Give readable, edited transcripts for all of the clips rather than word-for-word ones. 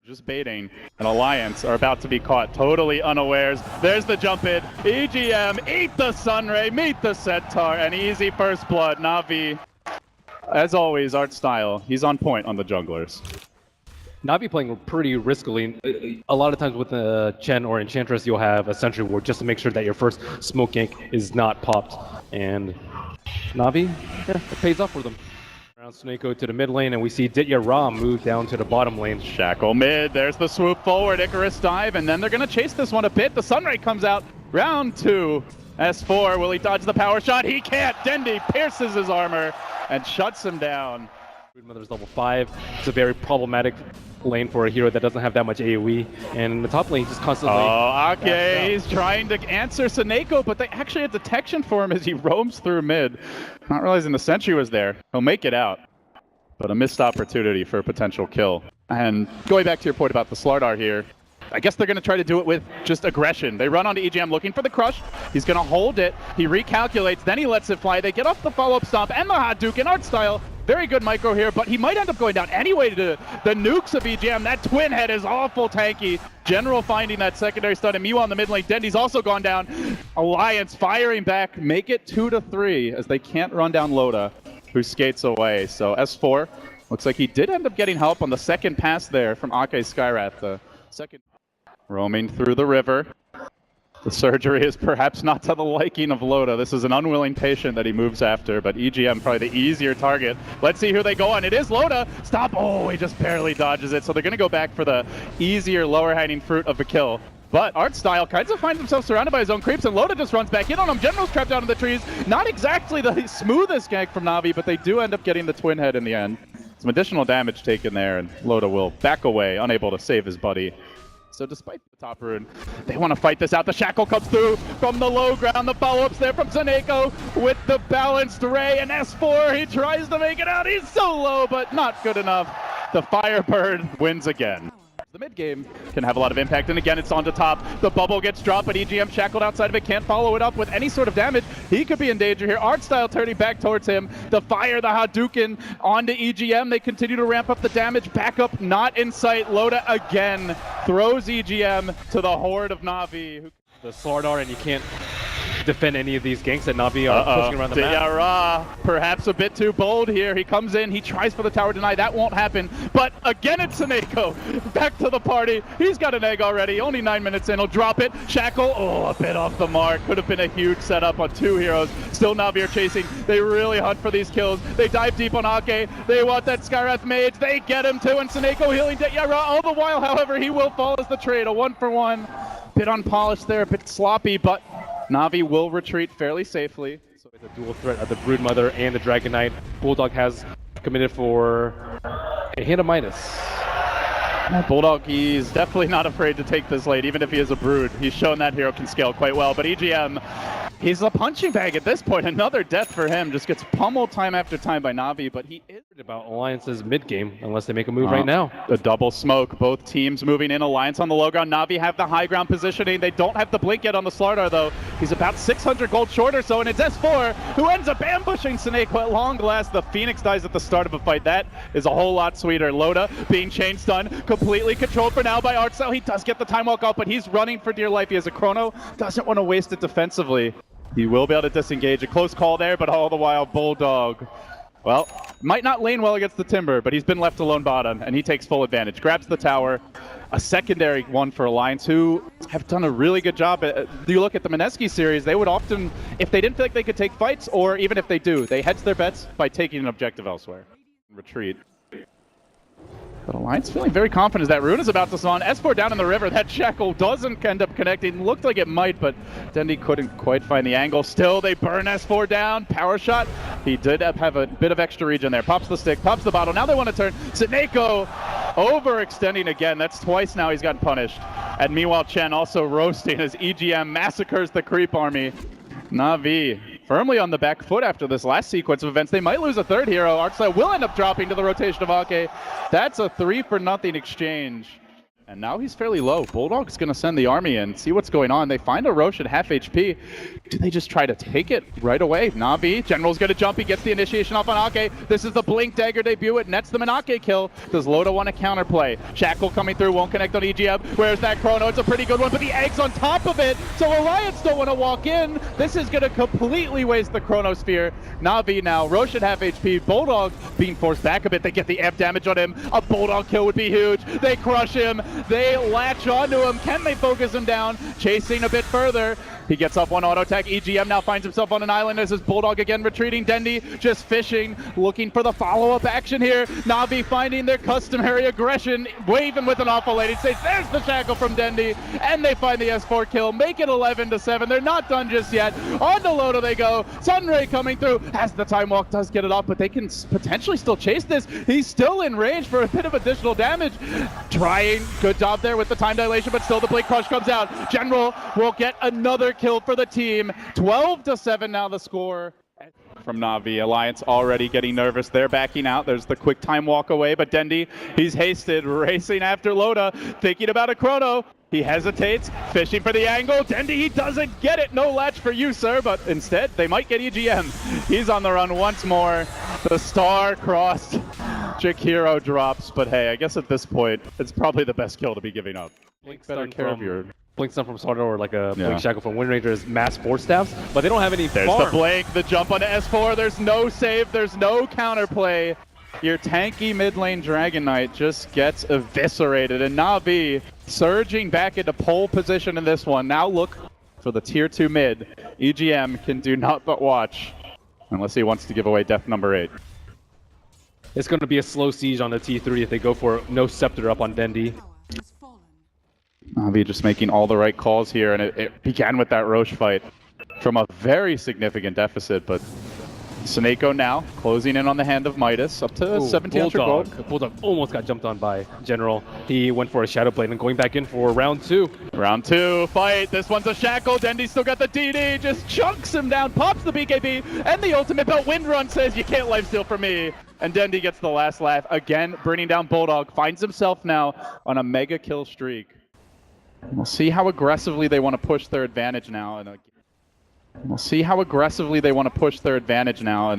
Just baiting. An Alliance are about to be caught totally unawares. There's the jump in. EGM, eat the Sunray, meet the Centaur, and easy first blood. Na'Vi, as always, art style. He's on point on the junglers. Na'Vi playing pretty riskily. A lot of times with a Chen or Enchantress, you'll have a Sentry Ward just to make sure that your first smoke gank is not popped. And Na'Vi, yeah, it pays off for them. Around Snako to the mid lane, and we see Ditya Ra move down to the bottom lane. Shackle mid, there's the swoop forward, Icarus dive, and then they're going to chase this one a bit. The Sunray comes out, round 2. S4, will he dodge the power shot? He can't! Dendi pierces his armor and shuts him down. Broodmother's level 5. It's a very problematic lane for a hero that doesn't have that much AoE, and in the top lane, just constantly... Oh, okay, he's trying to answer Snako, but they actually had detection for him as he roams through mid. Not realizing the sentry was there. He'll make it out, but a missed opportunity for a potential kill. And going back to your point about the Slardar here, I guess they're going to try to do it with just aggression. They run onto EGM looking for the crush. He's going to hold it. He recalculates, then he lets it fly. They get off the follow-up stomp and the Hadouken art style. Very good micro here, but he might end up going down anyway to the nukes of EGM. That twin head is awful tanky. General finding that secondary stun, and meanwhile in the mid lane, Dendi's also gone down. Alliance firing back, make it 2-3 as they can't run down Loda, who skates away. So S4, looks like he did end up getting help on the second pass there from Ake Skyrath. The second roaming through the river. The surgery is perhaps not to the liking of Loda. This is an unwilling patient that he moves after, but EGM probably the easier target. Let's see who they go on. It is Loda. Stop. Oh, he just barely dodges it. So they're going to go back for the easier, lower-hanging fruit of the kill. But Artstyle kinds of finds himself surrounded by his own creeps, and Loda just runs back in on him. General's trapped down in the trees. Not exactly the smoothest gank from Na'Vi, but they do end up getting the twin head in the end. Some additional damage taken there, and Loda will back away, unable to save his buddy. So despite the top rune, they want to fight this out. The Shackle comes through from the low ground. The follow-ups there from Snako with the balanced Ray, and S4, he tries to make it out. He's so low, but not good enough. The Firebird wins again. The mid game can have a lot of impact, and again it's on to top. The bubble gets dropped, but EGM shackled outside of it, can't follow it up with any sort of damage. He could be in danger here. Artstyle turning back towards him. The fire, the Hadouken onto EGM. They continue to ramp up the damage. Backup not in sight. Loda again throws EGM to the horde of Na'Vi. The Slardar, and you can't defend any of these ganks that Na'Vi are pushing around the map. Ditya Ra, perhaps a bit too bold here. He comes in, he tries for the tower deny. That won't happen. But again, it's Snako. Back to the party. He's got an egg already. Only 9 minutes in. He'll drop it. Shackle, oh, a bit off the mark. Could have been a huge setup on 2 heroes. Still Na'Vi are chasing. They really hunt for these kills. They dive deep on Ake. They want that Skyrath mage. They get him too. And Snako healing Ditya Ra. All the while, however, he will fall as the trade. A 1-for-1. Bit unpolished there, a bit sloppy, but Na'Vi will retreat fairly safely. So it's a dual threat of the Broodmother and the Dragon Knight. Bulldog has committed for a hit of minus. Bulldog, he's definitely not afraid to take this late, even if he is a Brood. He's shown that hero can scale quite well, but EGM, he's a punching bag at this point. Another death for him. Just gets pummeled time after time by Na'Vi, but he is about Alliance's mid-game, unless they make a move right now. A double smoke. Both teams moving in. Alliance on the low ground. Na'Vi have the high ground positioning. They don't have the blink yet on the Slardar, though. He's about 600 gold short or so, and it's S4 who ends up ambushing Snako at long last. The Phoenix dies at the start of a fight. That is a whole lot sweeter. Loda being chain stunned, completely controlled for now by Artstyle. He does get the time walk out, but he's running for dear life. He has a chrono. Doesn't want to waste it defensively. He will be able to disengage. A close call there, but all the while, Bulldog, well, might not lane well against the Timber, but he's been left alone bottom, and he takes full advantage. Grabs the tower. A secondary one for Alliance, who have done a really good job. You look at the Mineski series, they would often, if they didn't feel like they could take fights, or even if they do, they hedge their bets by taking an objective elsewhere. Retreat. But Alliance feeling very confident as that rune is about to spawn. S4 down in the river. That Shackle doesn't end up connecting. Looked like it might, but Dendi couldn't quite find the angle. Still, they burn S4 down. Power shot. He did have a bit of extra regen there. Pops the stick, pops the bottle. Now they want to turn. Snako overextending again. That's twice now he's gotten punished. And meanwhile, Chen also roasting as EGM massacres the creep army. Na'Vi firmly on the back foot after this last sequence of events. They might lose a third hero. Artstyle will end up dropping to the rotation of Ake. That's a 3-for-0 exchange. And now he's fairly low. Bulldog's going to send the army in, see what's going on. They find a Roche at half HP. Do they just try to take it right away? Na'Vi, General's going to jump. He gets the initiation off on Ake. This is the Blink Dagger debut. It nets them an Ake kill. Does Loda want to counterplay? Shackle coming through, won't connect on EGM. Where's that Chrono? It's a pretty good one, but the Egg's on top of it. So Alliance don't want to walk in. This is going to completely waste the Chronosphere. Na'Vi now, Roche at half HP. Bulldog being forced back a bit. They get the amp damage on him. A Bulldog kill would be huge. They crush him. They latch onto him. Can they focus him down? Chasing a bit further. He gets off one auto attack. EGM now finds himself on an island. This is Bulldog again retreating. Dendi just fishing, looking for the follow-up action here. Na'Vi finding their customary aggression, waving with an awful lady. Says there's the shackle from Dendi, and they find the S4 kill. Make it 11-7. They're not done just yet. On to Loda they go. Sunray coming through as the time walk does get it off, but they can potentially still chase this. He's still in range for a bit of additional damage. Trying, good job there with the time dilation, but still the Blade Crush comes out. General will get another kill for the team. 12-7 now the score. From Na'Vi, Alliance already getting nervous. They're backing out. There's the quick time walk away, but Dendi, he's hasted, racing after Loda, thinking about a Chrono. He hesitates, fishing for the angle. Dendi, he doesn't get it. No latch for you, sir, but instead, they might get EGM. He's on the run once more. The star-crossed Jakiro drops, but hey, I guess at this point, it's probably the best kill to be giving up. Blink Better care of your... Blink stun from Sardo or like a Blink Shackle from Wind Ranger's mass force staffs, but they don't have any There's farm. the Blink, the jump onto S4. There's no save, there's no counterplay. Your tanky mid lane Dragon Knight just gets eviscerated, and Na'Vi surging back into pole position in this one. Now look for the tier 2 mid. EGM can do not but watch, unless he wants to give away death number 8. It's going to be a slow siege on the T3 if they go for no Scepter up on Dendi. Na'Vi just making all the right calls here, and it began with that Roche fight from a very significant deficit, but Suneko now closing in on the hand of Midas, up to 1700 gold. Bulldog almost got jumped on by General. He went for a Shadow Blade and going back in for round 2. Round 2, fight. This one's a shackle. Dendi still got the DD, just chunks him down, pops the BKB, and the ultimate belt. Windrun says, you can't lifesteal for me. And Dendi gets the last laugh, again bringing down Bulldog, finds himself now on a mega kill streak. We'll see how aggressively they want to push their advantage now. And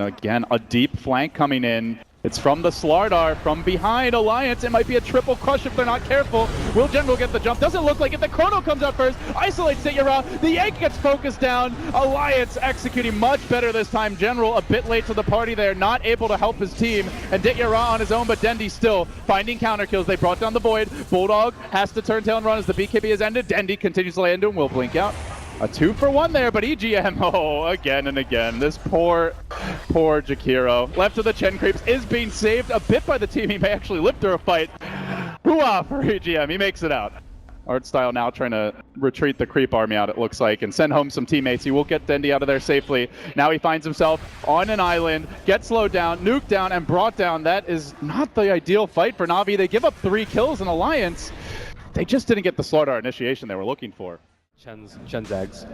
again, a deep flank coming in. It's from the Slardar, from behind Alliance. It might be a triple crush if they're not careful. Will General get the jump? Doesn't look like it. The Chrono comes out first, isolates Ditya. The egg gets focused down. Alliance executing much better this time. General a bit late to the party there, not able to help his team. And Ditya on his own, but Dendi still finding counter kills. They brought down the Void. Bulldog has to turn tail and run as the BKB has ended. Dendi continues to lay into him, will blink out. A 2-for-1 there, but EGM, again and again. This poor Jakiro. Left of the Chen creeps is being saved a bit by the team. He may actually live through a fight. Hooah for EGM, he makes it out. Artstyle now trying to retreat the creep army out, it looks like, and send home some teammates. He will get Dendi out of there safely. Now he finds himself on an island, gets slowed down, nuked down, and brought down. That is not the ideal fight for Na'Vi. They give up 3 kills in Alliance. They just didn't get the Slardar initiation they were looking for. Chen Zags.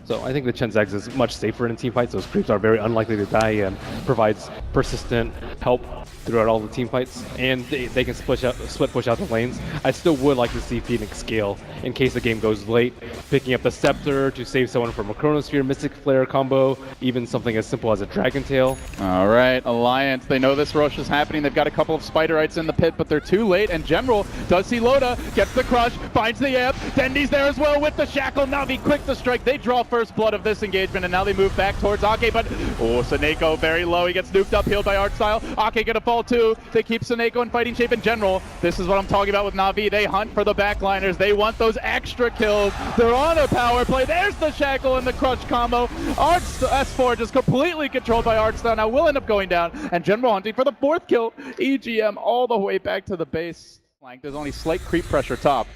So I think the Chen Zags is much safer in team fights. Those creeps are very unlikely to die and provides persistent help throughout all the team fights, and they can split push out the lanes. I still would like to see Phoenix scale in case the game goes late, picking up the Scepter to save someone from a Chronosphere Mystic Flare combo, even something as simple as a Dragon Tail. All right, Alliance, they know this rush is happening. They've got a couple of Spiderites in the pit, but they're too late, and General does see Loda, gets the crush, finds the amp. Dendi's there as well with the shackle. Na'Vi quick to strike. They draw first blood of this engagement, and now they move back towards Ake, but Suneko very low. He gets nuked up, healed by Artstyle. Ake gonna fall too. They keep Suneko in fighting shape in general. This is what I'm talking about with Na'Vi. They hunt for the backliners. They want those extra kills. They're on a power play. There's the shackle and the crush combo. S4 just completely controlled by Artstyle. Now will end up going down, and General hunting for the 4th kill. EGM all the way back to the base flank. There's only slight creep pressure top.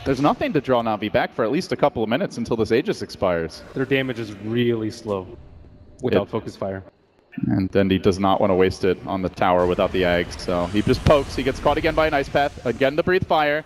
There's nothing to draw Na'Vi back for at least a couple of minutes until this Aegis expires. Their damage is really slow without focus fire. And Dendi does not want to waste it on the tower without the eggs, so he just pokes. He gets caught again by an Ice Path. Again the Breathe Fire.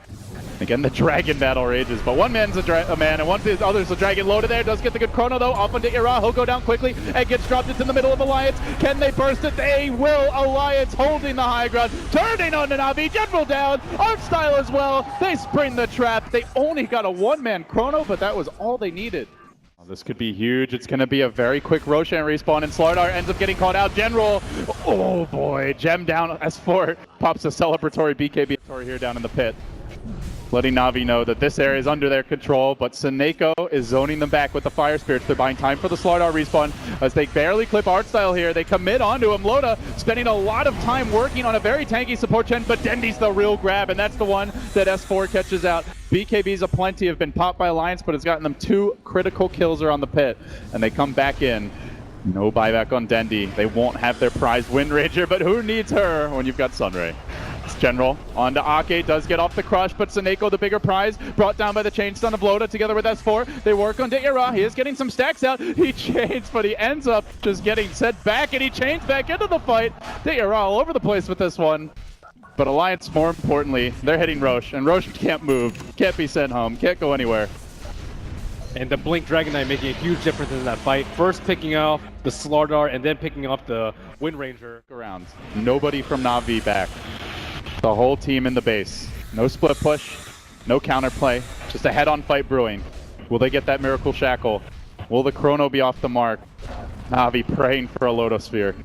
Again, the dragon battle rages, but one man's a man, and one of the other's a dragon. Loda there does get the good chrono, though. Off onto Ira. He'll go down quickly and gets dropped into the middle of Alliance. Can they burst it? They will. Alliance holding the high ground, turning on Navi. General down. Art style as well. They spring the trap. They only got a one-man chrono, but that was all they needed. This could be huge. It's going to be a very quick Roshan respawn, and Slardar ends up getting caught out. General, oh boy, gem down. S4 pops a celebratory BKB here down in the pit, letting Navi know that this area is under their control, but Seneko is zoning them back with the Fire Spirits. They're buying time for the Slardar respawn as they barely clip art style here. They commit onto him. Loda spending a lot of time working on a very tanky support gen, but Dendi's the real grab, and that's the one that S4 catches out. BKBs aplenty have been popped by Alliance, but it's gotten them 2 critical kills around the pit, and they come back in. No buyback on Dendi. They won't have their prized Wind Ranger, but who needs her when you've got Sunray? It's General onto Ake, does get off the crush, but Seneko, the bigger prize, brought down by the chain stun of Loda together with S4. They work on Deira. He is getting some stacks out. He chains, but he ends up just getting set back, and he chains back into the fight. Deira all over the place with this one. But Alliance, more importantly, they're hitting Roche, and Roche can't move, can't be sent home, can't go anywhere. And the Blink Dragon Knight making a huge difference in that fight. First picking off the Slardar, and then picking off the Wind Ranger. Around. Nobody from Navi back. The whole team in the base. No split push, no counterplay, just a head-on fight brewing. Will they get that Miracle Shackle? Will the Chrono be off the mark? Navi praying for a Lotosphere.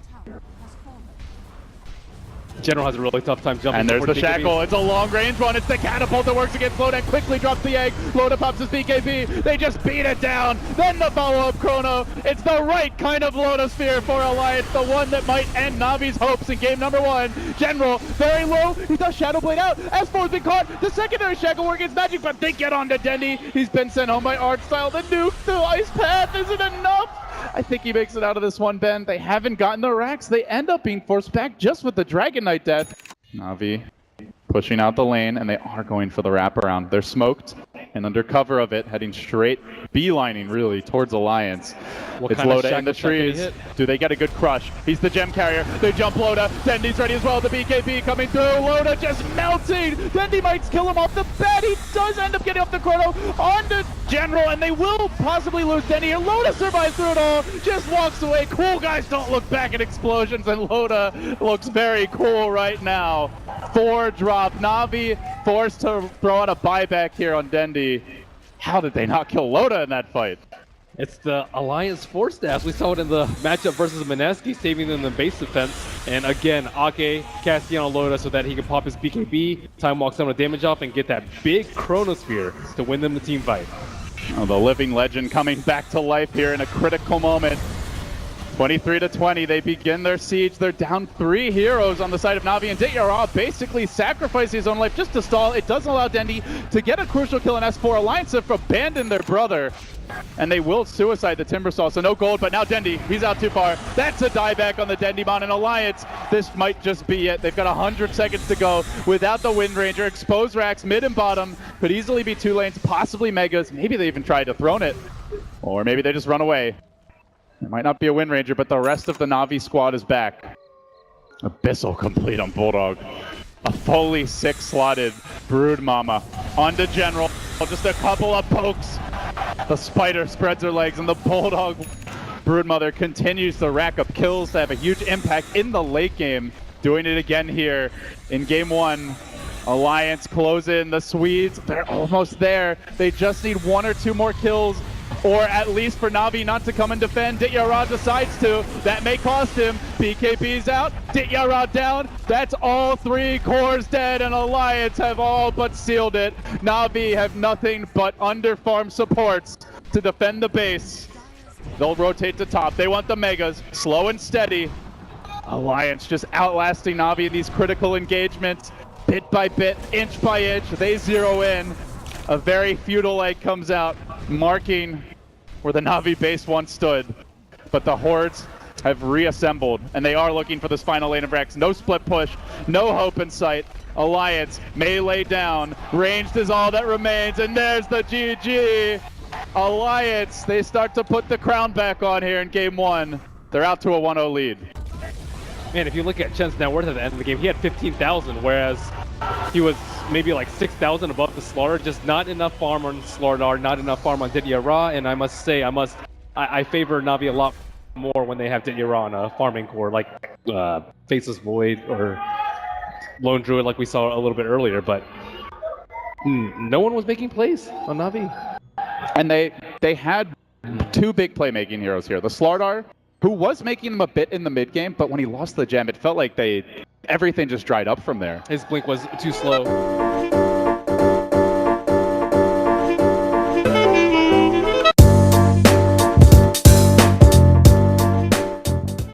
General has a really tough time jumping. And there's the shackle. It's a long range one. It's the catapult that works against Loda. Quickly drops the egg. Loda pops his BKB. They just beat it down. Then the follow-up chrono. It's the right kind of Lotosphere for Alliance. The one that might end Navi's hopes in game number 1. General, very low. He does Shadow Blade out. S4's been caught. The secondary shackle work is magic, but they get onto Dendi. He's been sent home by Art Style. The nuke through Ice Path isn't enough. I think he makes it out of this one, Ben. They haven't gotten the racks. They end up being forced back just with the Dragon Knight death. Navi pushing out the lane, and they are going for the wraparound. They're smoked, and under cover of it, heading straight, beelining really, towards Alliance. It's Loda in the trees. Do they get a good crush? He's the gem carrier. They jump Loda. Dendi's ready as well. The BKB coming through. Loda just melting. Dendi might kill him off the bat. He does end up getting off the chrono onto General, and they will possibly lose Dendi here. Loda survives through it all. Just walks away. Cool guys don't look back at explosions, and Loda looks very cool right now. 4 drop. Navi forced to throw out a buyback here on Dendi. How did they not kill Loda in that fight? It's the Alliance Force Staff. We saw it in the matchup versus Mineski, saving them in the base defense. And again, Ake casting on Loda so that he can pop his BKB, time walk some of the damage off, and get that big Chronosphere to win them the team fight. Oh, the living legend coming back to life here in a critical moment. 23-20, they begin their siege. They're down 3 heroes on the side of Navi, and Deira basically sacrificing his own life just to stall. It doesn't allow Dendi to get a crucial kill in S4. Alliance have abandoned their brother, and they will suicide the Timbersaw, so no gold, but now Dendi, he's out too far. That's a dieback on the Dendimon, and Alliance, this might just be it. They've got 100 seconds to go without the Wind Ranger. Exposed racks, mid and bottom, could easily be 2 lanes, possibly Megas. Maybe they even tried to throne it, or maybe they just run away. It might not be a Wind Ranger, but the rest of the Navi squad is back. Abyssal complete on Bulldog. A fully 6-slotted Brood Mama. Onto General. Just a couple of pokes. The Spider spreads her legs, and the Bulldog Broodmother continues to rack up kills to have a huge impact in the late game. Doing it again here in game 1. Alliance close in. The Swedes, they're almost there. They just need 1 or 2 more kills, or at least for Navi not to come and defend. Dityara decides to. That may cost him. BKB's out. Dityara down. That's all 3 cores dead, and Alliance have all but sealed it. Navi have nothing but under-farm supports to defend the base. They'll rotate to top. They want the Megas. Slow and steady. Alliance just outlasting Navi in these critical engagements. Bit by bit, inch by inch, they zero in. A very feudal egg comes out, marking where the Navi base once stood. But the Hordes have reassembled, and they are looking for this final lane of Rex. No split push, no hope in sight. Alliance may lay down. Ranged is all that remains, and there's the GG. Alliance, they start to put the crown back on here in game 1. They're out to a 1-0 lead. Man, if you look at Chen's net worth at the end of the game, he had 15,000, whereas he was maybe like 6,000 above the Slaughter. Just not enough farm on Slaughter, not enough farm on Didier Ra, and I must say, I favor Navi a lot more when they have Didier Ra on a farming core, like Faceless Void or Lone Druid, like we saw a little bit earlier, but no one was making plays on Navi. And they had two big playmaking heroes here. The Slardar, who was making them a bit in the mid game, but when he lost the gem, it felt like everything just dried up from there. His blink was too slow.